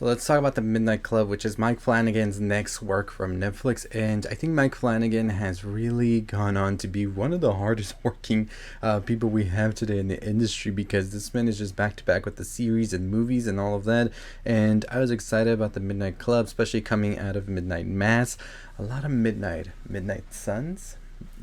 So let's talk about the Midnight Club, which is Mike Flanagan's next work from Netflix. And I think Mike Flanagan has really gone on to be one of the hardest working people we have today in the industry, because this man is just back to back with the series and movies and all of that. And I was excited about the Midnight Club, especially coming out of Midnight Mass. A lot of Midnight Suns.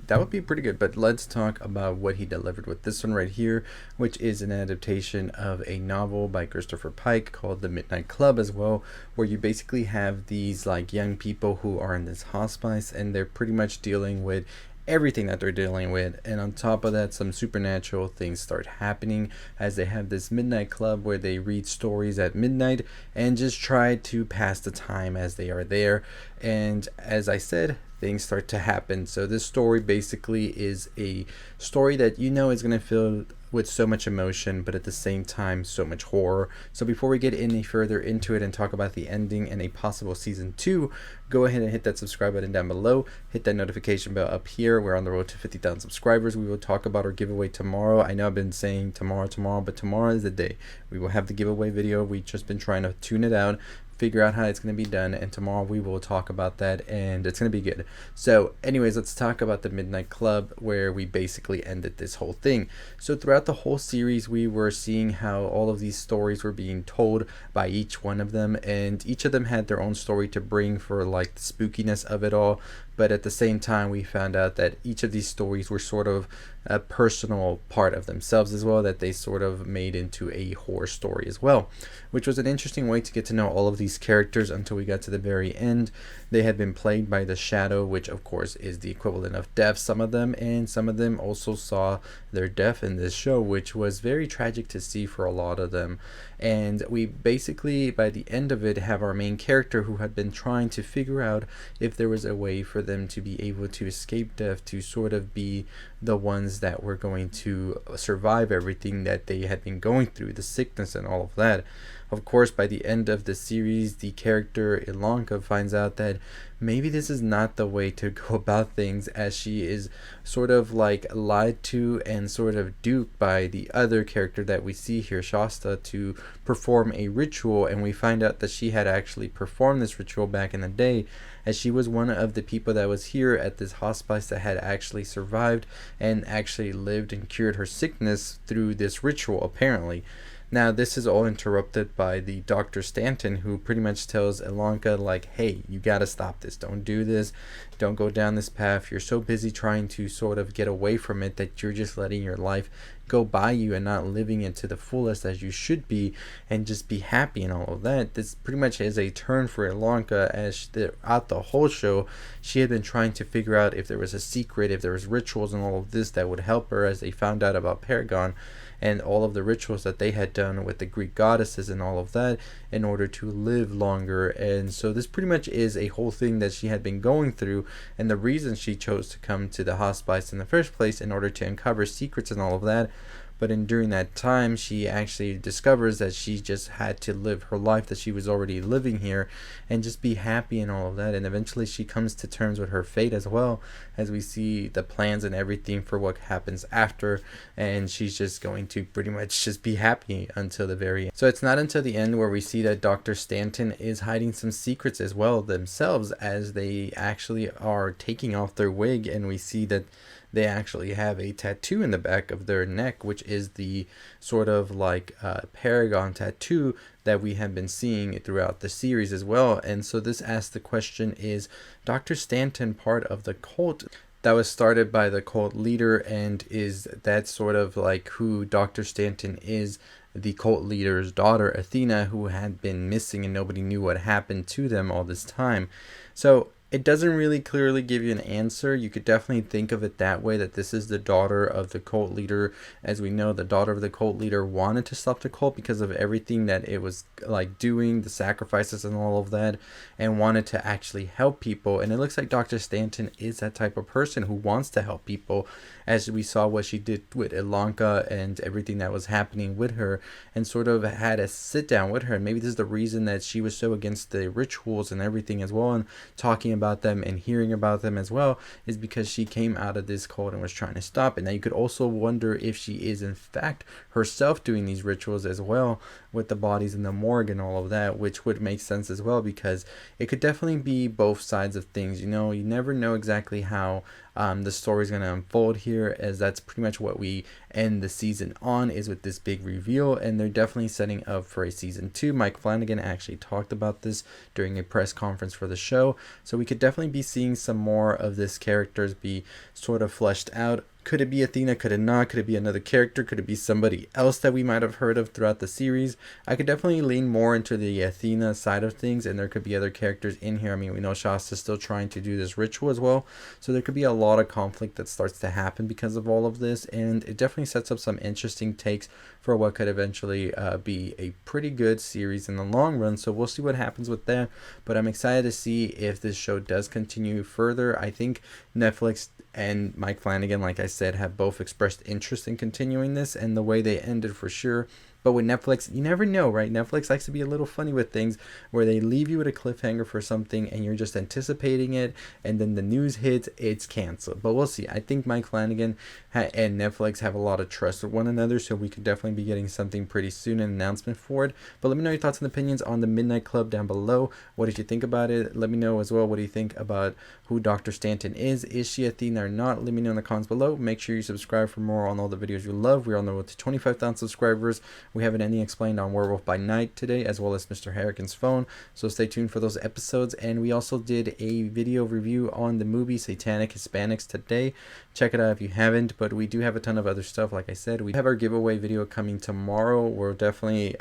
That would be pretty good, but let's talk about what he delivered with this one right here, which is an adaptation of a novel by Christopher Pike called The Midnight Club as well, where you basically have these like young people who are in this hospice, and they're pretty much dealing with everything that they're dealing with, and on top of that, some supernatural things start happening as they have this midnight club where they read stories at midnight and just try to pass the time as they are there. And as I said, things start to happen. So this story basically is a story that you know is going to fill with so much emotion, but at the same time so much horror. So before we get any further into it and talk about the ending and a possible season 2, go ahead and hit that subscribe button down below, hit that notification bell up here. We're on the road to 50,000 subscribers. We will talk about our giveaway tomorrow. I know I've been saying tomorrow, but tomorrow is the day. We will have the giveaway video. We've just been trying to tune it out, figure out how it's going to be done, and tomorrow we will talk about that, and it's going to be good. So anyways, let's talk about the Midnight Club, where we basically ended this whole thing. So throughout the whole series, we were seeing how all of these stories were being told by each one of them, and each of them had their own story to bring for like the spookiness of it all. But at the same time, we found out that each of these stories were sort of a personal part of themselves as well, that they sort of made into a horror story as well, which was an interesting way to get to know all of these characters until we got to the very end. They had been played by the Shadow, which of course is the equivalent of death, some of them, and some of them also saw their death in this show, which was very tragic to see for a lot of them. And we basically, by the end of it, have our main character who had been trying to figure out if there was a way for them to be able to escape death, to sort of be the ones that were going to survive everything that they had been going through, the sickness and all of that. Of course, by the end of the series, the character Ilonka finds out that maybe this is not the way to go about things, as she is sort of like lied to and sort of duped by the other character that we see here, Shasta, to perform a ritual. And we find out that she had actually performed this ritual back in the day, as she was one of the people that was here at this hospice that had actually survived and actually lived and cured her sickness through this ritual, apparently. Now, this is all interrupted by the Dr. Stanton, who pretty much tells Ilonka, like, hey, you gotta stop this. Don't do this. Don't go down this path. You're so busy trying to sort of get away from it that you're just letting your life go by you and not living it to the fullest as you should be, and just be happy and all of that. This pretty much is a turn for Ilonka, as throughout the whole show, she had been trying to figure out if there was a secret, if there was rituals and all of this that would help her, as they found out about Paragon and all of the rituals that they had done with the Greek goddesses and all of that in order to live longer. And so this pretty much is a whole thing that she had been going through, and the reason she chose to come to the hospice in the first place, in order to uncover secrets and all of that. But during that time, she actually discovers that she just had to live her life that she was already living here and just be happy and all of that. And eventually she comes to terms with her fate as well, as we see the plans and everything for what happens after. And she's just going to pretty much just be happy until the very end. So it's not until the end where we see that Dr. Stanton is hiding some secrets as well themselves, as they actually are taking off their wig, and we see that they actually have a tattoo in the back of their neck, which is the sort of like Paragon tattoo that we have been seeing throughout the series as well. And so this asks the question, is Dr. Stanton part of the cult that was started by the cult leader, and is that sort of like who Dr. Stanton is, the cult leader's daughter Athena, who had been missing and nobody knew what happened to them all this time? So it doesn't really clearly give you an answer. You could definitely think of it that way, that this is the daughter of the cult leader. As we know, the daughter of the cult leader wanted to stop the cult because of everything that it was like doing, the sacrifices and all of that, and wanted to actually help people. And it looks like Dr. Stanton is that type of person who wants to help people, as we saw what she did with Ilonka and everything that was happening with her, and sort of had a sit down with her. And maybe this is the reason that she was so against the rituals and everything as well, and talking about them and hearing about them as well, is because she came out of this cult and was trying to stop it. Now you could also wonder if she is in fact herself doing these rituals as well, with the bodies in the morgue and all of that, which would make sense as well because it could definitely be both sides of things. You never know exactly how the story is going to unfold here, as that's pretty much what we end the season on, is with this big reveal, and they're definitely setting up for a season 2. Mike Flanagan actually talked about this during a press conference for the show, so we could definitely be seeing some more of this characters be sort of fleshed out. Could it be Athena? Could it not? Could it be another character? Could it be somebody else that we might have heard of throughout the series? I could definitely lean more into the Athena side of things, and there could be other characters in here. I mean, we know Shasta's still trying to do this ritual as well, so there could be a lot of conflict that starts to happen because of all of this, and it definitely sets up some interesting takes for what could eventually be a pretty good series in the long run. So we'll see what happens with that, but I'm excited to see if this show does continue further. I think Netflix and Mike Flanagan, like I said, have both expressed interest in continuing this, and the way they ended for sure. But with Netflix, you never know, right? Netflix likes to be a little funny with things where they leave you with a cliffhanger for something and you're just anticipating it, and then the news hits, it's canceled. But we'll see. I think Mike Flanagan and Netflix have a lot of trust with one another, so we could definitely be getting something pretty soon, an announcement for it. But let me know your thoughts and opinions on the Midnight Club down below. What did you think about it? Let me know as well, what do you think about who Dr. Stanton is? Is she Athena or not? Let me know in the comments below. Make sure you subscribe for more on all the videos you love. We're on the road to 25,000 subscribers. We have an ending explained on Werewolf by Night today, as well as Mr. Harrigan's Phone, so stay tuned for those episodes. And we also did a video review on the movie Satanic Hispanics today. Check it out if you haven't, but we do have a ton of other stuff. Like I said, we have our giveaway video coming tomorrow. We'll definitely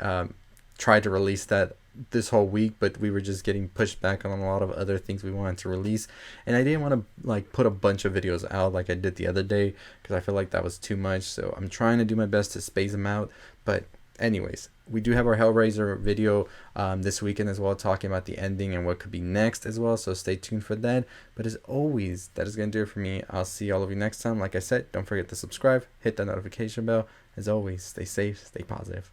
try to release that this whole week, but we were just getting pushed back on a lot of other things we wanted to release, and I didn't want to like put a bunch of videos out like I did the other day because I feel like that was too much. So I'm trying to do my best to space them out. But anyways, we do have our Hellraiser video this weekend as well, talking about the ending and what could be next as well, so stay tuned for that. But as always, that is going to do it for me. I'll see all of you next time. Like I said, don't forget to subscribe, hit that notification bell. As always, stay safe, stay positive.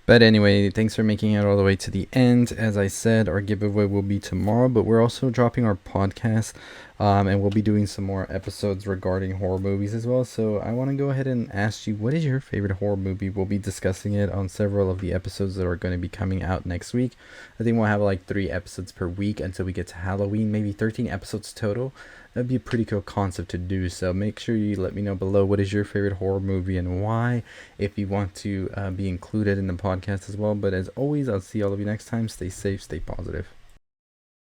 But anyway, thanks for making it all the way to the end. As I said, our giveaway will be tomorrow, but we're also dropping our podcast, and we'll be doing some more episodes regarding horror movies as well. So I want to go ahead and ask you, what is your favorite horror movie? We'll be discussing it on several of the episodes that are going to be coming out next week. I think we'll have like 3 episodes per week until we get to Halloween, maybe 13 episodes total. That'd be a pretty cool concept to do. So make sure you let me know below, what is your favorite horror movie and why, if you want to be included in the podcast as well. But as always, I'll see all of you next time. Stay safe, stay positive.